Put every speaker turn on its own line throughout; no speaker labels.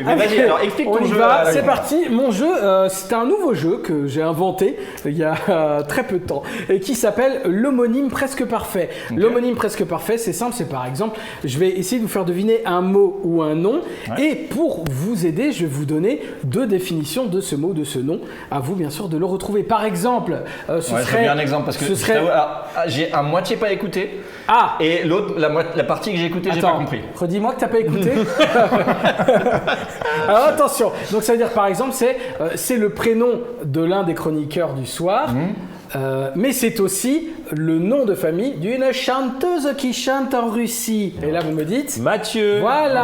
Mais vas-y, alors explique ton
On y
jeu.
va, c'est parti. Mon jeu, c'est un nouveau jeu que j'ai inventé il y a très peu de temps et qui s'appelle l'homonyme presque parfait. Okay. L'homonyme presque parfait, c'est simple, c'est par exemple, je vais essayer de vous faire deviner un mot ou un nom et pour vous aider, je vais vous donner 2 définitions de ce mot, de ce nom. À vous, bien sûr, de le retrouver. Par exemple, ce serait...
bien un exemple parce que j'ai à moitié pas écouté.
Ah.
Et l'autre, la partie que j'ai écoutée, j'ai pas compris.
Redis-moi que t'as pas écouté. Alors attention. Donc ça veut dire par exemple, c'est le prénom de l'un des chroniqueurs du soir. Mais c'est aussi le nom de famille d'une chanteuse qui chante en Russie. Et là, vous me dites
Mathieu.
Voilà,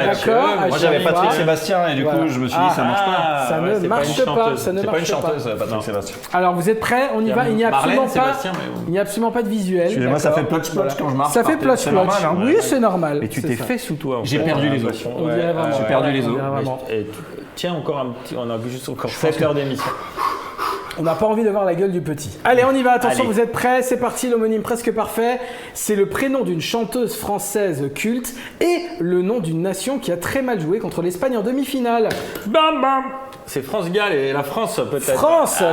d'accord.
Moi, j'avais Patrick Sébastien et du coup, je me suis dit, ça marche pas.
Ça ne marche pas. Ça ne
marche pas. C'est pas une chanteuse, Patrick Sébastien.
Alors, vous êtes prêts? On y va. Il n'y a absolument pas de visuel.
Excusez-moi, ça fait plotch-plotch quand je marche.
Ça fait plotch-plotch. Oui, c'est normal.
Et tu t'es fait sous toi.
J'ai perdu les os.
J'ai
perdu les os.
Tiens, encore un petit. On a juste encore 7 heures d'émission.
On n'a pas envie de voir la gueule du petit. Allez, on y va. Attention, vous êtes prêts? C'est parti, l'homonyme presque parfait. C'est le prénom d'une chanteuse française culte et le nom d'une nation qui a très mal joué contre l'Espagne en demi-finale.
Bam bam. C'est France-Galles et la France peut-être.
France,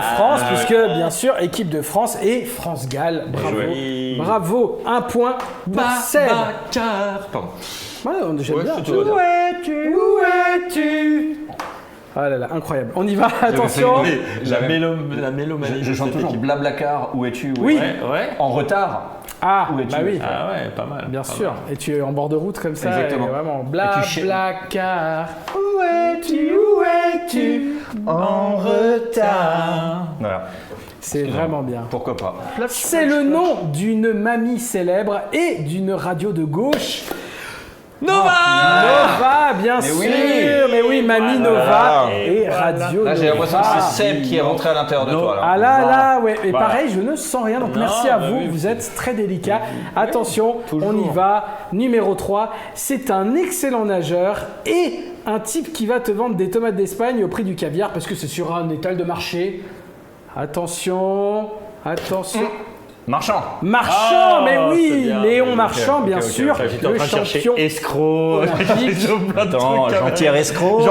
puisque bien sûr, équipe de France et France-Galles. Bravo. Bravo. Un point pour Seb.
Pardon.
Ouais, j'aime bien. Où es-tu? Ah là là, incroyable. On y va, attention.
La mélomanie.
Je chante toujours Blablacar, où es-tu?
Oui.
En retard.
Ah, bah oui.
Ah ouais, pas mal.
Bien sûr. Et tu es en bord de route comme ça.
Exactement.
Vraiment, Blablacar. Où es-tu? En retard.
Voilà.
C'est vraiment bien.
Pourquoi pas.
C'est le nom d'une mamie célèbre et d'une radio de gauche. Nova, bien sûr. Mais oui, Mamie Nova et Radio Nova.
J'ai l'impression que c'est Seb qui est rentré à l'intérieur de toi.
Ah là, ouais. Et pareil, je ne sens rien. Donc merci à vous. Vous êtes très délicat. Attention, on y va. Numéro 3. C'est un excellent nageur et un type qui va te vendre des tomates d'Espagne au prix du caviar parce que c'est sur un étal de marché. Attention.
Marchand,
mais oui, Léon Marchand, bien sûr, le champion.
Escroc,
Jean-Pierre Escroc,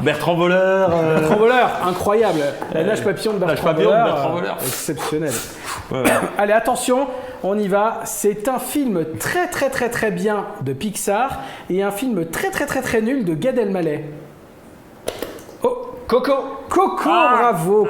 Bertrand Voleur.
Bertrand Voleur, incroyable. La nage papillon de Bertrand Voleur, exceptionnel. Allez, attention, on y va. C'est un film très bien de Pixar et un film très nul de Gad Elmaleh. Coco, bravo,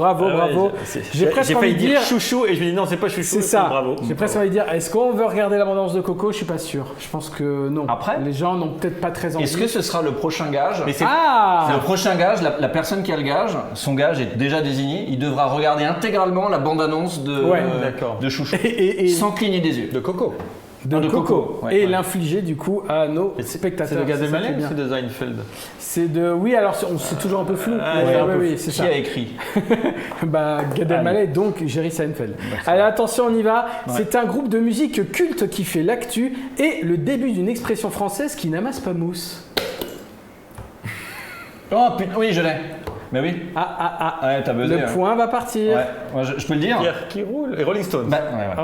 bravo.
J'ai failli dire chouchou et je me dis non, c'est pas chouchou.
C'est ça.
Bravo.
J'ai presque envie de dire, est-ce qu'on veut regarder l'abondance de Coco? Je suis pas sûr. Je pense que non.
Après,
les gens n'ont peut-être pas très envie.
Est-ce que ce sera le prochain gage?
Le
prochain gage, la personne qui a le gage, son gage est déjà désigné. Il devra regarder intégralement la bande-annonce de Chouchou, sans cligner des yeux.
De Coco.
De Coco. Et l'infliger du coup à nos spectateurs.
C'est de Gad Elmaleh ou c'est de Seinfeld?
C'est de... Oui, alors c'est toujours un peu flou. Oui, c'est ça.
Qui a écrit?
Gad Elmaleh, donc Jerry Seinfeld. Allez, attention, on y va. C'est un groupe de musique culte qui fait l'actu et le début d'une expression française qui n'amasse pas mousse.
Oh putain, oui, je l'ai. Mais oui. Ouais, t'as buzzé.
Le point va partir.
Ouais. Je peux le dire.
Pierre qui roule. Les Rolling Stones.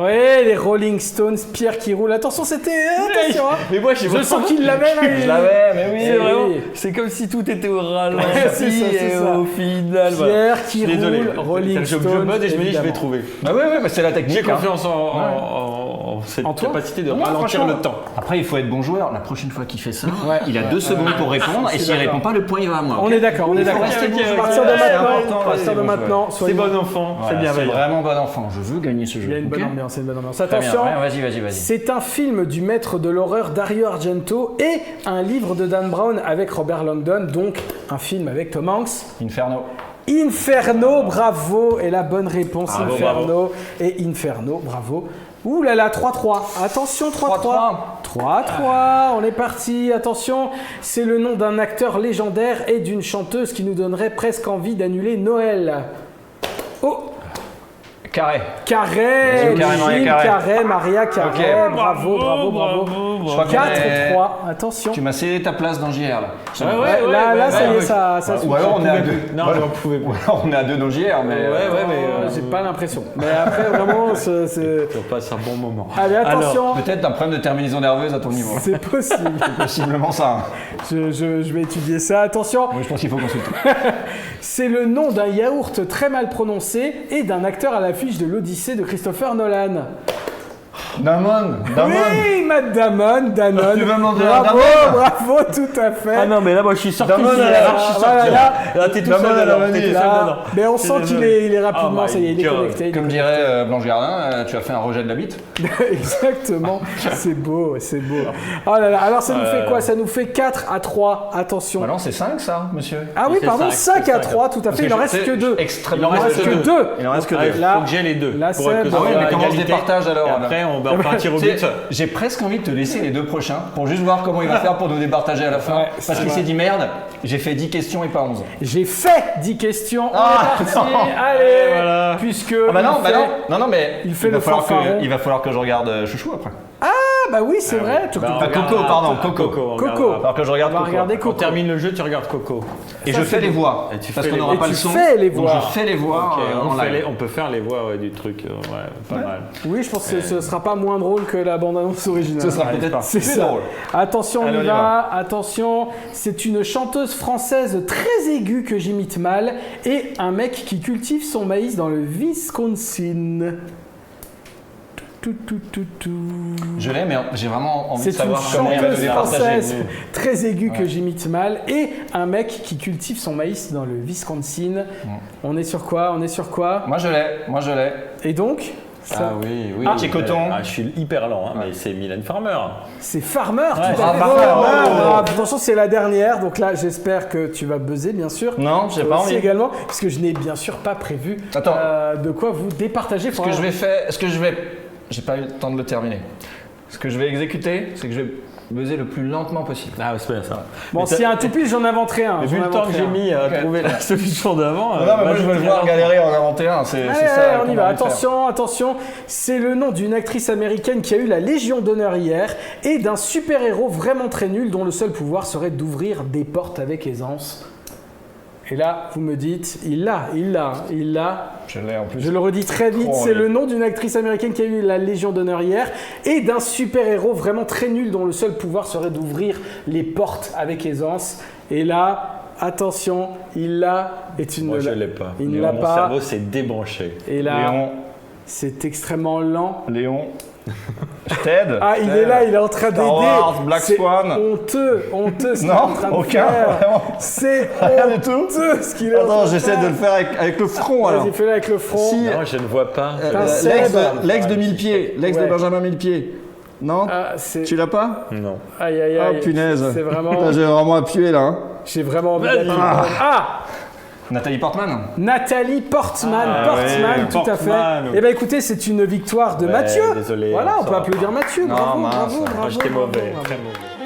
Ouais, les Rolling Stones, Pierre qui roule. Attention, c'était... Attention.
Mais moi,
je sens qu'il l'avait.
Je l'avais, mais oui.
C'est vraiment... C'est comme si tout était au ralenti.
C'est ça.
Au final...
Pierre qui roule, Rolling Stones.
Je mode et je me dis, je vais trouver.
Oui, mais c'est la technique.
J'ai confiance en cette capacité de ralentir le temps.
Après, il faut être bon joueur. La prochaine fois qu'il fait ça, il a 2 secondes pour répondre. Et s'il répond pas, le point, il va à moi.
On est d'accord. À partir de maintenant,
c'est bon enfant, c'est bienveillant.
C'est vraiment bon enfant. Je veux gagner ce jeu.
Il y a une bonne ambiance. Attention,
vas-y.
C'est un film du maître de l'horreur Dario Argento et un livre de Dan Brown avec Robert Langdon, donc un film avec Tom Hanks. Inferno, bravo. Et la bonne réponse, Inferno. Et Inferno, bravo. Ouh là là, 3-3. Attention, 3-3. 3-3, on est parti. Attention, c'est le nom d'un acteur légendaire et d'une chanteuse qui nous donnerait presque envie d'annuler Noël.
Carré.
Carré, Gilles Carré, Maria Carré,
Okay.
Bravo.
Je crois
4-3, attention.
Tu m'as cédé ta place dans JR là.
Là, ça y est, ça
Ou alors on est à 2.
Non, j'en pouvais pas.
Ou alors on est à 2 dans JR, mais.
J'ai pas l'impression. Mais après, vraiment, c'est.
On passe un bon moment.
Allez, attention.
Peut-être un problème de terminaison nerveuse à ton niveau.
C'est possible.
C'est possiblement ça.
Je vais étudier ça. Attention.
Oui, je pense qu'il faut consulter.
C'est le nom d'un yaourt très mal prononcé et d'un acteur à l'affiche de l'Odyssée de Christopher Nolan.
Damon.
Oui, Matt Damon, Danone.
Tu veux m'en dire Damon?
Bravo, tout à fait.
Ah non, mais là, moi, je suis sorti.
Damon,
Là, t'es tout seul dedans.
Mais on sent qu'il est rapidement, ça y est, il est connecté.
Comme dirait Blanche Gardin, tu as fait un rejet de la bite.
Exactement, c'est beau. Oh là là, alors ça nous fait quoi? Ça nous fait 4-3, attention.
Bah non, c'est 5 ça, monsieur.
Ah oui, pardon, 5-3, tout à fait, il en reste que 2.
Il en reste que 2.
Il en reste que 2. Il faut que j'ai les 2.
Là,
ah oui, mais comment on se départage alors?
Après, on va repartir au but.
J'ai presque envie de te laisser les 2 prochains pour juste voir comment il va faire pour nous départager à la fin. Parce qu'il s'est dit merde, j'ai fait 10 questions et pas 11.
J'ai fait 10 questions, on est parti. Allez, voilà. Puisque.
Ah bah non, mais
il fait le fanfaron.
Il va falloir que je regarde Chouchou après.
Ah bah oui, c'est vrai.
Coco, pardon, Coco.
Alors
que je regarde Coco.
On termine le jeu, tu regardes Coco.
Et je fais les voix. Parce qu'on n'aura pas le son.
Tu fais les voix.
Je fais les voix.
On peut faire les voix du truc. Pas mal.
Oui, je pense que ce sera pas moins drôle que la bande-annonce originale.
Ce sera peut-être plus drôle.
Attention, on y va. Attention, c'est une chanteuse française très aiguë que j'imite mal et un mec qui cultive son maïs dans le Wisconsin.
Je l'ai, mais j'ai vraiment envie de
C'est une
savoir comment il va nous
chanteuse
départager.
française très aiguë que j'imite mal et un mec qui cultive son maïs dans le Wisconsin. On est sur quoi? Moi je l'ai. Et donc
Ah oui.
Petit coton.
Je suis hyper lent, mais c'est Mylène Farmer.
C'est Farmer, tout à fait. Attention, c'est la dernière, donc là j'espère que tu vas buzzer, bien sûr.
Non, j'ai pas envie.
Également, parce que je n'ai bien sûr pas prévu de quoi vous départager.
J'ai pas eu le temps de le terminer. Ce que je vais exécuter, c'est que je vais buzzer le plus lentement possible.
Ah, c'est bien ça.
Bon, s'il y a un tout pile, j'en inventerai un.
Mais vu le temps que j'ai mis à trouver la solution d'avant.
Non, mais moi je veux le voir galérer en inventer un. C'est ça.
On y va. Attention. C'est le nom d'une actrice américaine qui a eu la Légion d'honneur hier et d'un super-héros vraiment très nul dont le seul pouvoir serait d'ouvrir des portes avec aisance. Et là, vous me dites, il l'a.
Je l'ai en plus.
Je le redis très vite, c'est le nom d'une actrice américaine qui a eu la Légion d'honneur hier et d'un super-héros vraiment très nul dont le seul pouvoir serait d'ouvrir les portes avec aisance. Et là, attention, il l'a.
Moi, je ne l'ai pas. Mon cerveau s'est débranché.
Et là, c'est extrêmement lent.
Léon. Je t'aide.
Ah, il est là, il est en train d'aider.
Star Wars, Black Swan.
Honteux ce qu'il est
non,
en train de
aucun,
faire.
Vraiment.
C'est
rien du tout.
Honteux ce qu'il est en train de faire.
Attends, j'essaie de le faire avec le front alors.
Vas-y, fais-le avec le front.
Si,
non, je ne vois pas.
L'ex de Millepied, de Benjamin Millepied. Non, tu l'as pas?
Non.
Aïe.
Oh punaise.
C'est vraiment.
J'ai vraiment appuyé là. Hein.
J'ai vraiment envie d'appuyer.
Nathalie Portman.
Tout à fait. Eh bien écoutez, c'est une victoire de Mathieu.
Désolé.
Voilà, on peut applaudir Mathieu. Bravo.
J'étais mauvais, très mauvais.